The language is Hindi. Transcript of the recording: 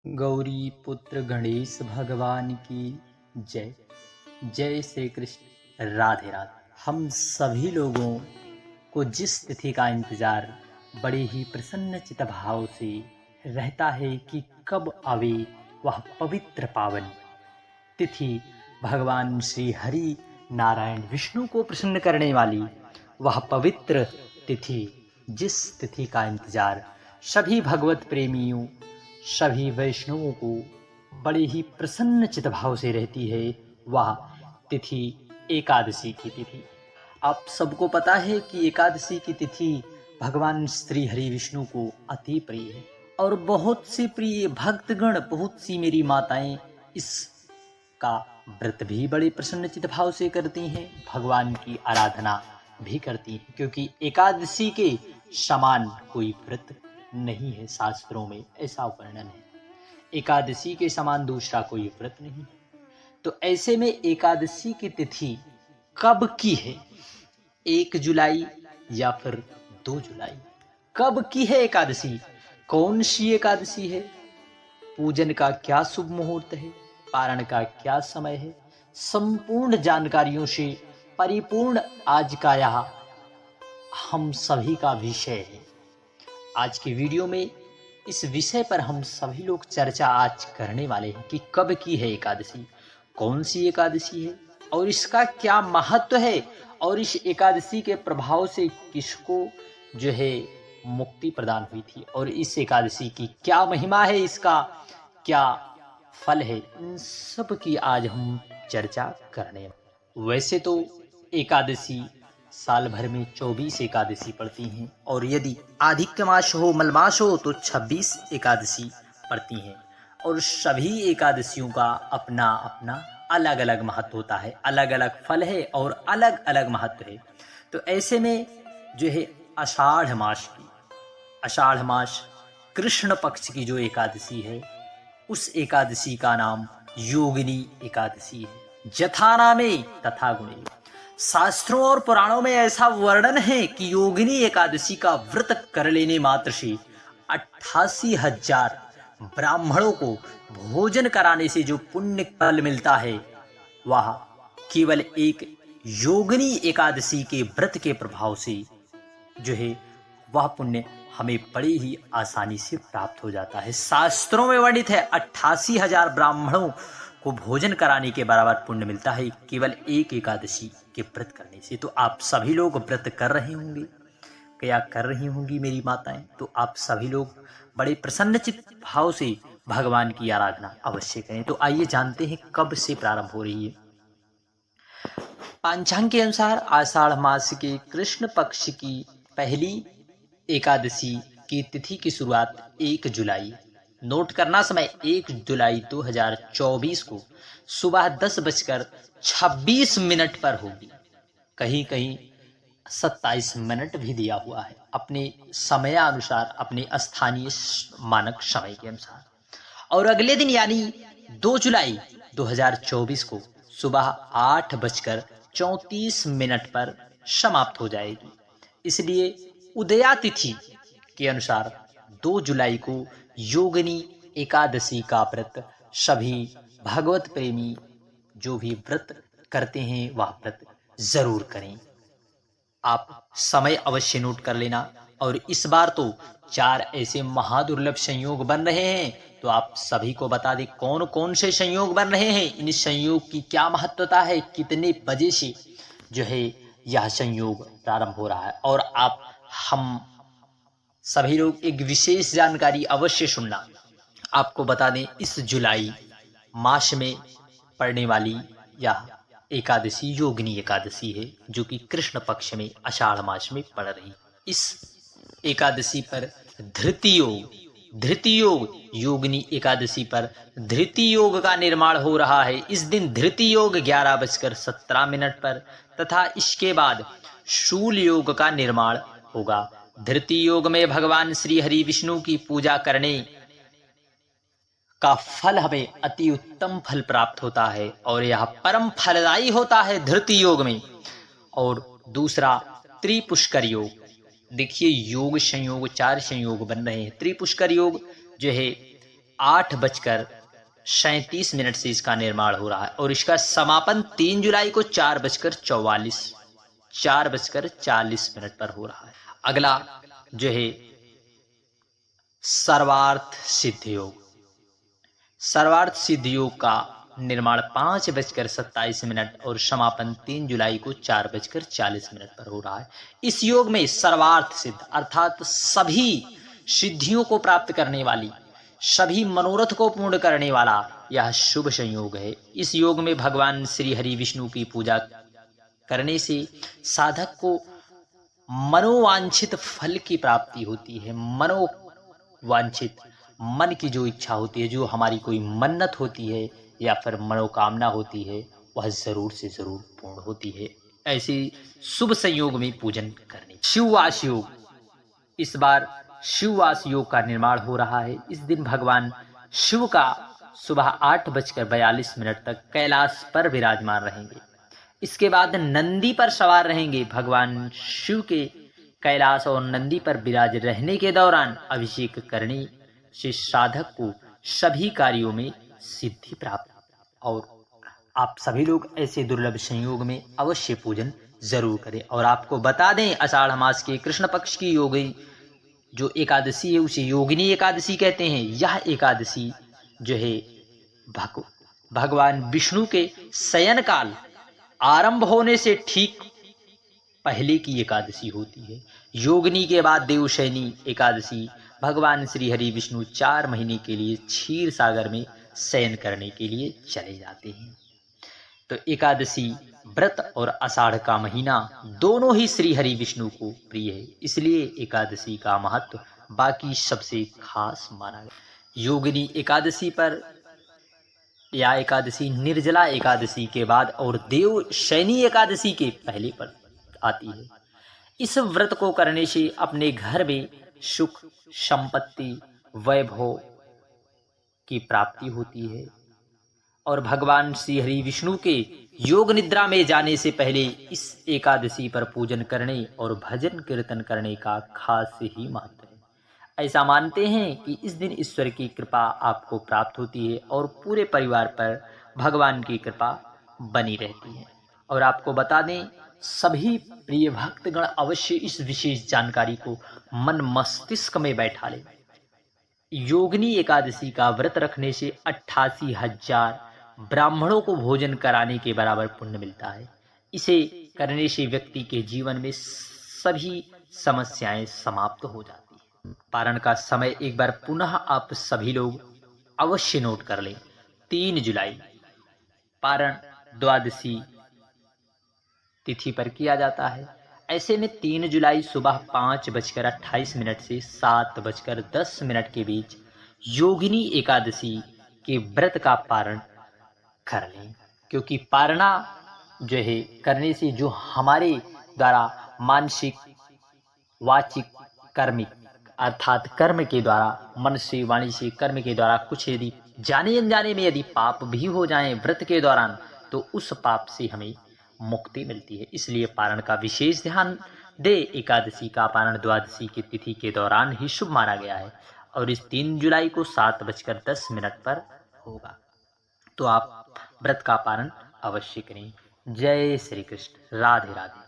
गौरी पुत्र गणेश भगवान की जय। जय श्री कृष्ण, राधे राधे। हम सभी लोगों को जिस तिथि का इंतजार बड़े ही प्रसन्न चित भाव से रहता है कि कब आवे वह पवित्र पावन तिथि, भगवान श्री हरि नारायण विष्णु को प्रसन्न करने वाली वह पवित्र तिथि, जिस तिथि का इंतजार सभी भगवत प्रेमियों, सभी वैष्णवों को बड़े ही प्रसन्न चित भाव से रहती है, वह तिथि एकादशी की तिथि। आप सबको पता है कि एकादशी की तिथि भगवान श्री हरि विष्णु को अति प्रिय है और बहुत सी प्रिय भक्तगण, बहुत सी मेरी माताएं इस का व्रत भी बड़े प्रसन्न चित भाव से करती हैं, भगवान की आराधना भी करती हैं, क्योंकि एकादशी के समान कोई व्रत नहीं है। शास्त्रों में ऐसा वर्णन है, एकादशी के समान दूसरा कोई व्रत नहीं। तो ऐसे में एकादशी की तिथि कब की है? 1 जुलाई या फिर 2 जुलाई? कब की है एकादशी? कौन सी एकादशी है? पूजन का क्या शुभ मुहूर्त है? पारण का क्या समय है? संपूर्ण जानकारियों से परिपूर्ण आज का यह हम सभी का विषय है। आज की वीडियो में इस विषय पर हम सभी लोग चर्चा आज करने वाले हैं कि कब की है एकादशी, कौन सी एकादशी है और इसका क्या महत्व है, और इस एकादशी के प्रभाव से किसको जो है मुक्ति प्रदान हुई थी, और इस एकादशी की क्या महिमा है, इसका क्या फल है, इन सब की आज हम चर्चा करने। वैसे तो एकादशी साल भर में 24 एकादशी पड़ती हैं, और यदि आधिक्य मास हो, मलमास हो, तो 26 एकादशी पड़ती हैं, और सभी एकादशियों का अपना अपना अलग अलग महत्व होता है, अलग अलग फल है और अलग अलग महत्व है। तो ऐसे में जो है आषाढ़ मास कृष्ण पक्ष की जो एकादशी है, उस एकादशी का नाम योगिनी एकादशी है। जथा नामे तथा गुणे। शास्त्रों और पुराणों में ऐसा वर्णन है कि योगिनी एकादशी का व्रत कर लेने मात्र से 88,000 ब्राह्मणों को भोजन कराने से जो पुण्य फल मिलता है, वह केवल एक योगिनी एकादशी के व्रत के प्रभाव से जो है वह पुण्य हमें बड़े ही आसानी से प्राप्त हो जाता है। शास्त्रों में वर्णित है 88,000 ब्राह्मणों को भोजन कराने के बराबर पुण्य मिलता है केवल एक एकादशी के व्रत करने से। तो आप सभी लोग व्रत कर रहे होंगे, क्या कर रही होंगी मेरी माताएं? तो आप सभी लोग बड़े प्रसन्नचित भाव से भगवान की आराधना अवश्य करें। तो आइए जानते हैं कब से प्रारंभ हो रही है। पंचांग के अनुसार आषाढ़ मास के कृष्ण पक्ष की पहली एकादशी की तिथि की शुरुआत 1 जुलाई, नोट करना समय 1 जुलाई 2024 को सुबह 10:26 पर होगी। कहीं कहीं 27 मिनट भी दिया हुआ है, अपने समयानुसार, अपने स्थानीय मानक समय के अनुसार। और अगले दिन यानी 2 जुलाई 2024 को सुबह 8:34 पर समाप्त हो जाएगी। इसलिए उदया तिथि के अनुसार 2 जुलाई को योगिनी एकादशी का व्रत सभी भगवत प्रेमी जो भी व्रत करते हैं वह व्रत जरूर करें। आप समय अवश्य नोट कर लेना। और इस बार तो 4 ऐसे महादुर्लभ संयोग बन रहे हैं, तो आप सभी को बता दें कौन कौन से संयोग बन रहे हैं, इन संयोग की क्या महत्वता है, कितने बजे से जो है यह संयोग प्रारंभ हो रहा है। और आप हम सभी लोग एक विशेष जानकारी अवश्य सुनना। आपको बता दें इस जुलाई मास में पड़ने वाली यह एकादशी योगिनी एकादशी है, जो कि कृष्ण पक्ष में आषाढ़ मास में पड़ रही। इस एकादशी पर धृति योग योगिनी एकादशी पर धृति योग का निर्माण हो रहा है। इस दिन धृति योग 11:17 पर तथा इसके बाद शूल योग का निर्माण होगा। धृति योग में भगवान श्री हरि विष्णु की पूजा करने का फल हमें अति उत्तम फल प्राप्त होता है, और यह परम फलदायी होता है धृति योग में। और दूसरा त्रिपुष्कर योग। देखिए योग संयोग 4 संयोग बन रहे हैं। त्रिपुष्कर योग जो है 8:37 से इसका निर्माण हो रहा है और इसका समापन 3 जुलाई को 4:40 पर हो रहा है। अगला जो है सर्वार्थ सिद्ध योग। सर्वार्थ सिद्ध योग का निर्माण 5:27 और समापन 3 जुलाई को 4:40 पर हो रहा है। इस योग में सर्वार्थ सिद्ध अर्थात सभी सिद्धियों को प्राप्त करने वाली, सभी मनोरथ को पूर्ण करने वाला यह शुभ संयोग है। इस योग में भगवान श्री हरि विष्णु की पूजा करने से साधक को मनोवांछित फल की प्राप्ति होती है। मनोवांछित मन की जो इच्छा होती है, जो हमारी कोई मन्नत होती है या फिर मनोकामना होती है, वह जरूर से जरूर पूर्ण होती है। ऐसे शुभ संयोग में पूजन करने। शिववास योग, इस बार शिववास योग का निर्माण हो रहा है। इस दिन भगवान शिव का सुबह 8:42 तक कैलाश पर विराजमान रहेंगे। इसके बाद नंदी पर सवार रहेंगे। भगवान शिव के कैलाश और नंदी पर विराज रहने के दौरान अभिषेक करने से साधक को सभी कार्यों में सिद्धि प्राप्त। और आप सभी लोग ऐसे दुर्लभ संयोग में अवश्य पूजन जरूर करें। और आपको बता दें, आषाढ़ मास के कृष्ण पक्ष की योगी जो एकादशी है उसे योगिनी एकादशी कहते हैं। यह एकादशी जो है भगवान विष्णु के शयन काल आरंभ होने से ठीक पहले की एकादशी होती है। योगिनी के बाद देवशयनी एकादशी भगवान श्री हरि विष्णु 4 महीने के लिए क्षीर सागर में शयन करने के लिए चले जाते हैं। तो एकादशी व्रत और आषाढ़ का महीना दोनों ही श्री हरि विष्णु को प्रिय है, इसलिए एकादशी का महत्व बाकी सबसे खास माना गया। योगिनी एकादशी पर या एकादशी निर्जला एकादशी के बाद और देवशयनी एकादशी के पहले पर आती है। इस व्रत को करने से अपने घर में सुख, संपत्ति, वैभव की प्राप्ति होती है। और भगवान श्री हरि विष्णु के योग निद्रा में जाने से पहले इस एकादशी पर पूजन करने और भजन कीर्तन करने का खास ही महत्व है। ऐसा मानते हैं कि इस दिन ईश्वर की कृपा आपको प्राप्त होती है और पूरे परिवार पर भगवान की कृपा बनी रहती है। और आपको बता दें, सभी प्रिय भक्तगण अवश्य इस विशेष जानकारी को मन मस्तिष्क में बैठा लें। योगिनी एकादशी का व्रत रखने से 88,000 ब्राह्मणों को भोजन कराने के बराबर पुण्य मिलता है। इसे करने से व्यक्ति के जीवन में सभी समस्याएं समाप्त हो जाती हैं। पारण का समय एक बार पुनः आप सभी लोग अवश्य नोट कर लें। 3 जुलाई पारण द्वादशी तिथि पर किया जाता है। ऐसे में 3 जुलाई सुबह 5:28 से 7:10 के बीच योगिनी एकादशी के व्रत का पारण कर लें, क्योंकि पारणा जो है करने से जो हमारे द्वारा मानसिक, वाचिक, कर्मिक अर्थात कर्म के द्वारा, मन से, वाणी से, कर्म के द्वारा कुछ यदि जाने अनजाने में यदि पाप भी हो जाएं व्रत के दौरान, तो उस पाप से हमें मुक्ति मिलती है। इसलिए पारण का विशेष ध्यान दे। एकादशी का पारण द्वादशी की तिथि के दौरान ही शुभ माना गया है और इस 3 जुलाई को 7:10 पर होगा। तो आप व्रत का पारण अवश्य करें। जय श्री कृष्ण। राधे राधे।